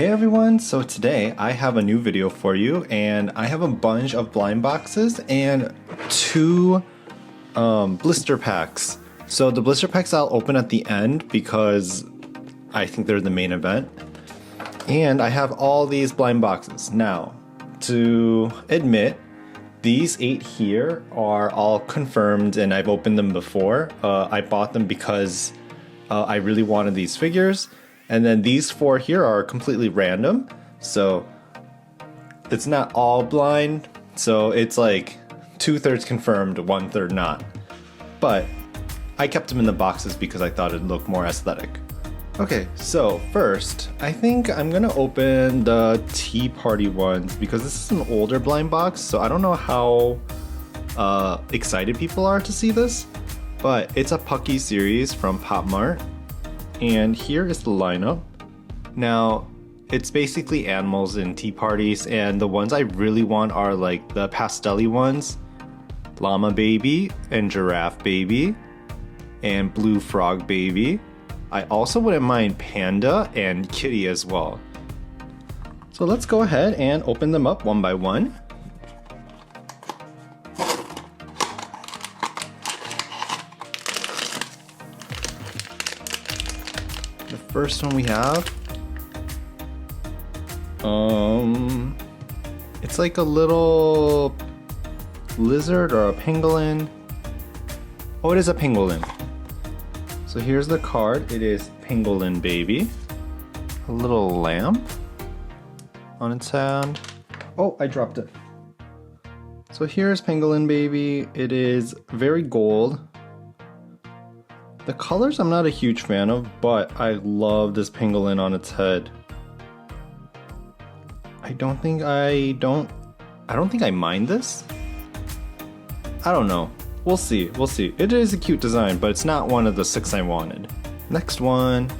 Hey everyone, so today I have a new video for you and I have a bunch of blind boxes and two blister packs. So the blister packs I'll open at the end because I think they're the main event. And I have all these blind boxes. Now, to admit, these 8 here are all confirmed and I've opened them before. I bought them because I really wanted these figures. And then these 4 here are completely random, so it's not all blind, so it's like 2/3 confirmed, 1/3 not. But I kept them in the boxes because I thought it'd look more aesthetic. Okay, so first, I think I'm gonna open the Tea Party ones because this is an older blind box, so I don't know how excited people are to see this, but it's a Pucky series from PopMART. And here is the lineup. Now, it's basically animals in tea parties, and the ones I really want are like the pastel-y ones, llama baby and giraffe baby and blue frog baby. I also wouldn't mind panda and kitty as well. So let's go ahead and open them up one by one. The first one we have, it's like a little lizard or a pangolin. Oh, it is a pangolin. So here's the card. It is Pangolin Baby. A little lamp on its hand. Oh, I dropped it. So here's Pangolin Baby. It is very gold. The colors I'm not a huge fan of, but I love this pangolin on its head. I don't think I mind this. I don't know. We'll see. We'll see. It is a cute design, but it's not one of the 6 I wanted. Next one.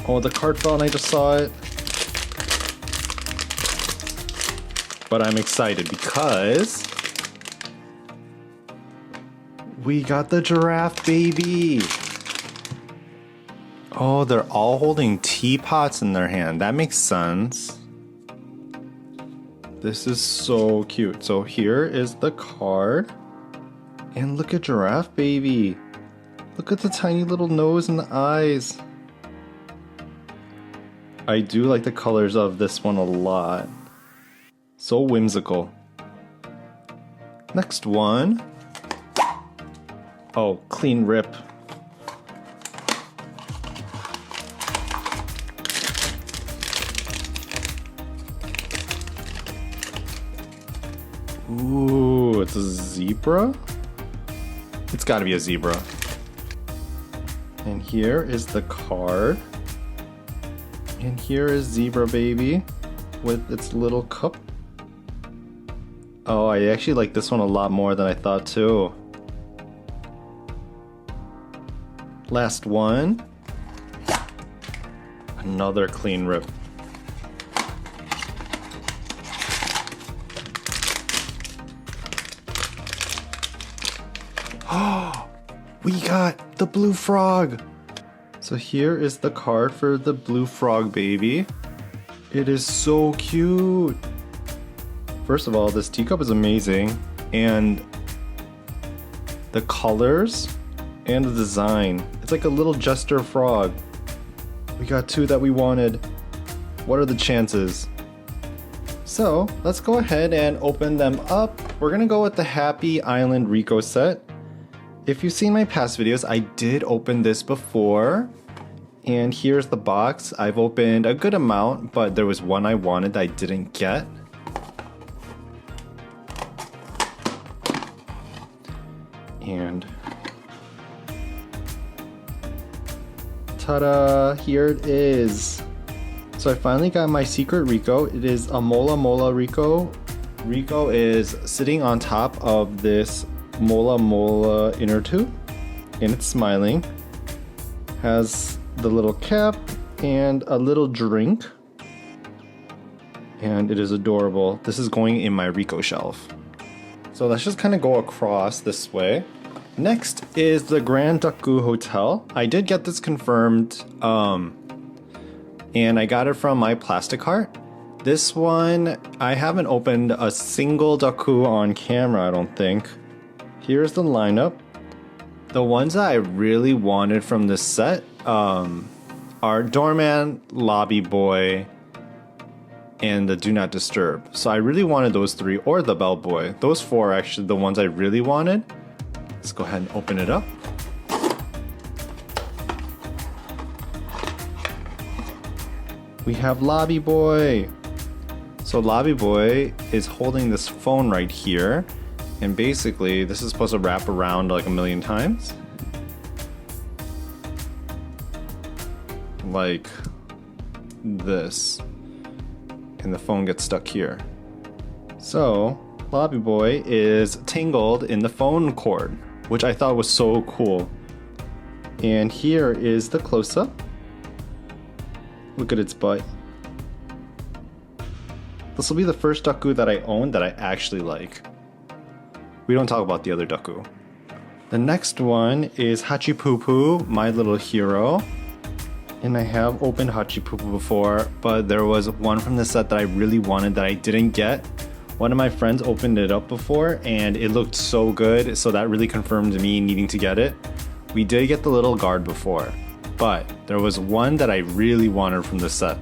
Oh, the card fell and I just saw it. But I'm excited because we got the giraffe baby. Oh, they're all holding teapots in their hand. That makes sense. This is so cute. So here is the card. And look at giraffe baby. Look at the tiny little nose and the eyes. I do like the colors of this one a lot. So whimsical. Next one. Oh, clean rip. Ooh, it's a zebra? It's gotta be a zebra. And here is the card. And here is Zebra Baby with its little cup. Oh, I actually like this one a lot more than I thought too. Last one. Another clean rip. Oh, we got the blue frog. So here is the card for the blue frog baby. It is so cute. First of all, this teacup is amazing, and the colors and the design. It's like a little jester frog. We got 2 that we wanted. What are the chances? So let's go ahead and open them up. We're gonna go with the Happy Island Rico set. If you've seen my past videos, I did open this before. And here's the box. I've opened a good amount, but there was one I wanted that I didn't get. And ta-da! Here it is. So I finally got my secret Rico. It is a Mola Mola Rico. Rico is sitting on top of this Mola Mola inner tube, and it's smiling. Has the little cap and a little drink. And it is adorable. This is going in my Rico shelf. So let's just kind of go across this way. Next is the Grand Duckoo Hotel. I did get this confirmed, and I got it from my plastic heart. This one, I haven't opened a single Duckoo on camera, I don't think. Here's the lineup. The ones that I really wanted from this set are Doorman, Lobby Boy, and the Do Not Disturb. So I really wanted those three, or the Bellboy. Those four are actually the ones I really wanted. Let's go ahead and open it up. We have Lobby Boy. So Lobby Boy is holding this phone right here. And basically, this is supposed to wrap around like a million times. Like this. And the phone gets stuck here. So, Lobby Boy is tangled in the phone cord, which I thought was so cool. And here is the close-up. Look at its butt. This will be the first Duckoo that I own that I actually like. We don't talk about the other Duckoo. The next one is Hatchi Poo Poo, my little hero. And I have opened Hatchi Poo Poo before, but there was one from the set that I really wanted that I didn't get. One of my friends opened it up before and it looked so good, so that really confirmed me needing to get it. We did get the little guard before, but there was one that I really wanted from the set.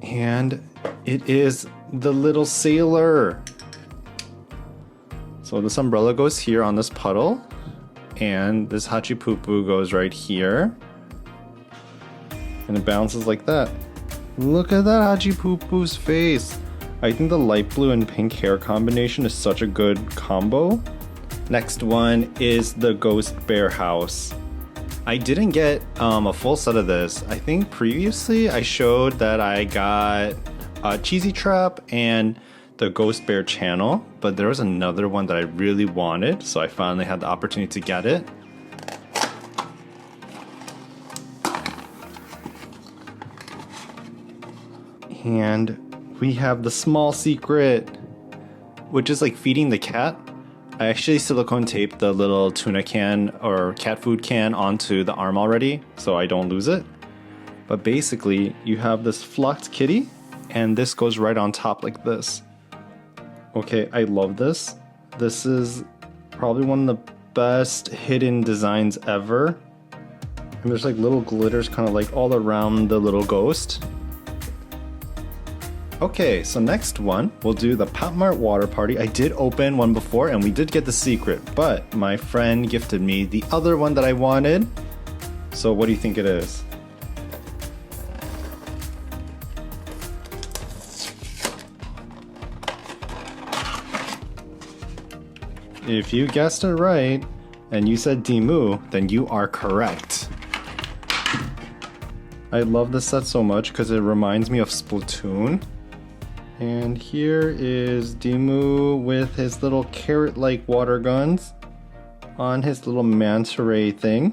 And it is the little sailor. So this umbrella goes here on this puddle, and this Hatchi Poo Poo goes right here, and it bounces like that. Look at that Hatchi Poo Poo's face. I think the light blue and pink hair combination is such a good combo. Next one is the Ghost Bear House. I didn't get a full set of this. I think previously I showed that I got a Cheesy Trap and the Ghost Bear channel, but there was another one that I really wanted, so I finally had the opportunity to get it. And we have the small secret, which is like feeding the cat. I actually silicone taped the little tuna can or cat food can onto the arm already, so I don't lose it. But basically, you have this flocked kitty, and this goes right on top like this. Okay, I love this. This is probably one of the best hidden designs ever. And there's like little glitters kind of like all around the little ghost. Okay, so next one, we'll do the PopMART water party. I did open one before and we did get the secret, but my friend gifted me the other one that I wanted. So what do you think it is? If you guessed it right, and you said Demu, then you are correct. I love this set so much because it reminds me of Splatoon. And here is Demu with his little carrot-like water guns on his little manta ray thing.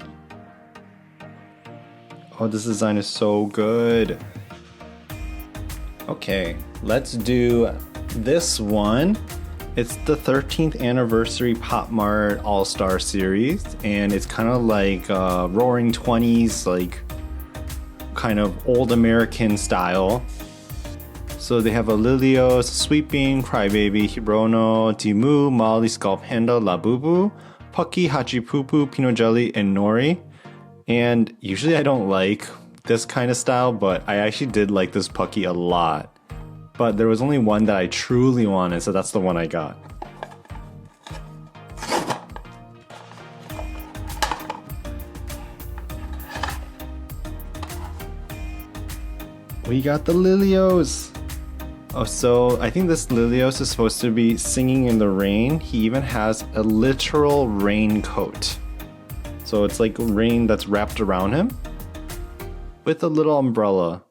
Oh, this design is so good. Okay, let's do this one. It's the 13th anniversary PopMART All-Star Series, and it's kind of like Roaring 20s, like kind of old American style. So they have a Lilios, Sweeping, Crybaby, Hirono, Demu, Molly, Scalp Panda, Labubu, Pucky, Hatchi Poo Poo, Peanut Jelly, and Nori. And usually I don't like this kind of style, but I actually did like this Pucky a lot. But there was only one that I truly wanted, so that's the one I got. We got the Lilios! Oh, so I think this Lilios is supposed to be singing in the rain. He even has a literal raincoat. So it's like rain that's wrapped around him with a little umbrella.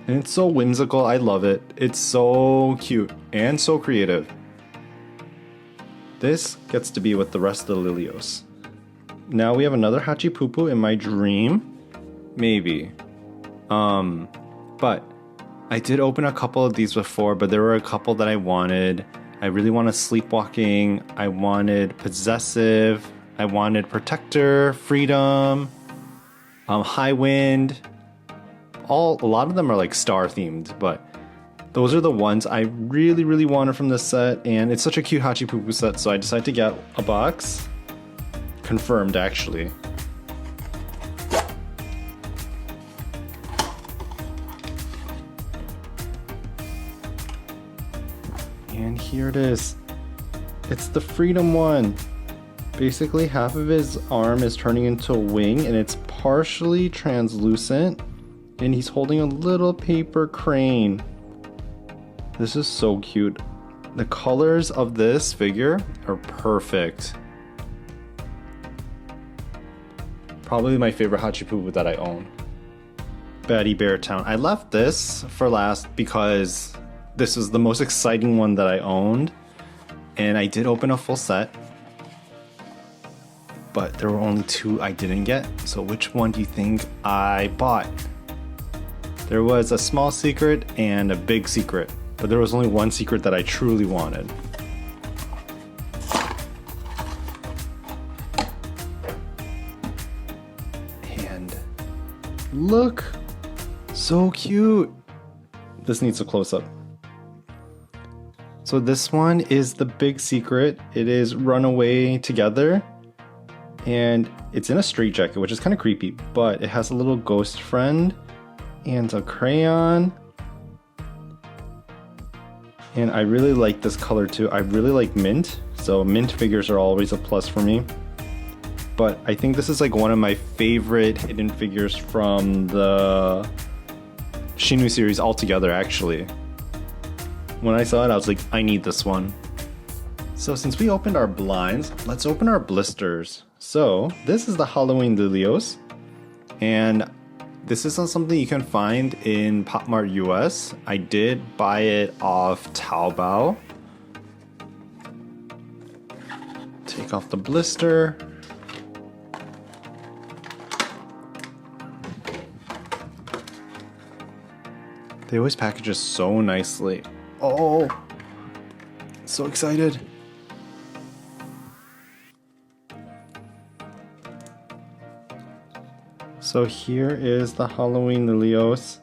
And it's so whimsical, I love it. It's so cute and so creative. This gets to be with the rest of the Lilios. Now we have another Hatchi Poo Poo in my dream. Maybe. But I did open a couple of these before, but there were a couple that I wanted. I really wanted Sleepwalking. I wanted Possessive. I wanted Protector, Freedom, High Wind. A lot of them are like star themed, but those are the ones I really, really wanted from this set. And it's such a cute Hatchi Poo Poo set, so I decided to get a box. Confirmed, actually. And here it is. It's the Freedom one. Basically, half of his arm is turning into a wing, and it's partially translucent. And he's holding a little paper crane. This is so cute. The colors of this figure are perfect. Probably my favorite Hatchi Poo Poo that I own. Baddie Beartown. I left this for last because this was the most exciting one that I owned. And I did open a full set. But there were only 2 I didn't get. So which one do you think I bought? There was a small secret and a big secret. But there was only one secret that I truly wanted. And look! So cute! This needs a close-up. So this one is the big secret. It is Runway Together. And it's in a straitjacket, which is kind of creepy. But it has a little ghost friend and a crayon. And I really like this color too. I really like mint, so mint figures are always a plus for me. But I think this is like one of my favorite hidden figures from the Shinwoo series altogether, actually. When I saw it, I was like, I need this one. So since we opened our blinds, let's open our blisters. So this is the Halloween Lilios, and this isn't something you can find in PopMART US. I did buy it off Taobao. Take off the blister. They always package us so nicely. Oh, so excited. So here is the Halloween Lilios.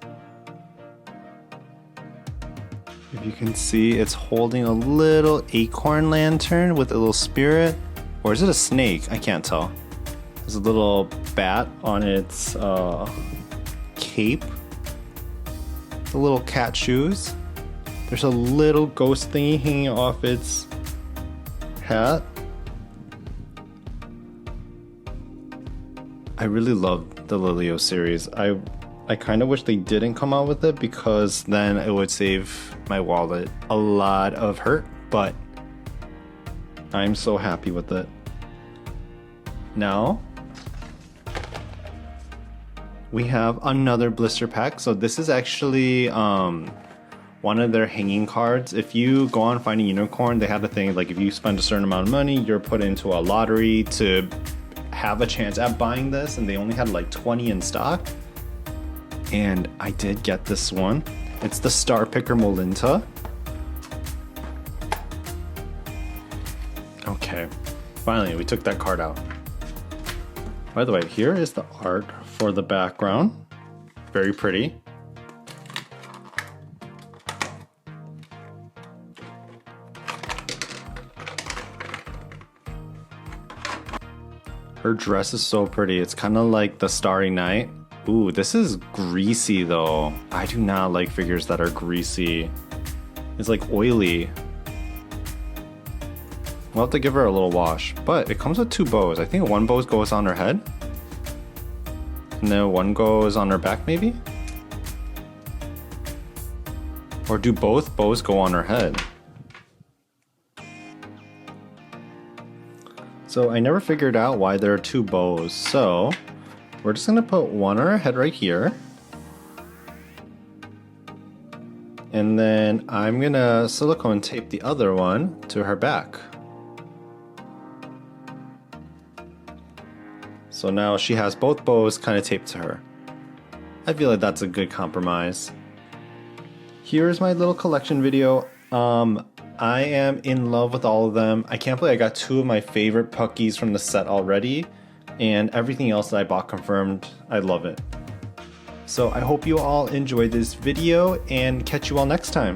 If you can see, it's holding a little acorn lantern with a little spirit. Or is it a snake? I can't tell. There's a little bat on its cape. The little cat shoes. There's a little ghost thingy hanging off its hat. I really love the Lilios series. I kind of wish they didn't come out with it because then it would save my wallet a lot of hurt, but I'm so happy with it. Now, we have another blister pack. So this is actually one of their hanging cards. If you go on Find a Unicorn, they have a thing like if you spend a certain amount of money, you're put into a lottery to have a chance at buying this, and they only had like 20 in stock. And I did get this one. It's the Star Picker Molinta. Okay, finally we took that card out. By the way, here is the art for the background. Very pretty. Her dress is so pretty. It's kind of like the Starry Night. Ooh, this is greasy though. I do not like figures that are greasy. It's like oily. We'll have to give her a little wash. But it comes with 2 bows. I think one bow goes on her head. And then one goes on her back maybe? Or do both bows go on her head? So I never figured out why there are 2 bows. So we're just gonna put one on her head right here. And then I'm gonna silicone tape the other one to her back. So now she has both bows kind of taped to her. I feel like that's a good compromise. here's my little collection video. I am in love with all of them. I can't believe I got 2 of my favorite Puckys from the set already, and everything else that I bought confirmed. I love it. So I hope you all enjoyed this video and catch you all next time.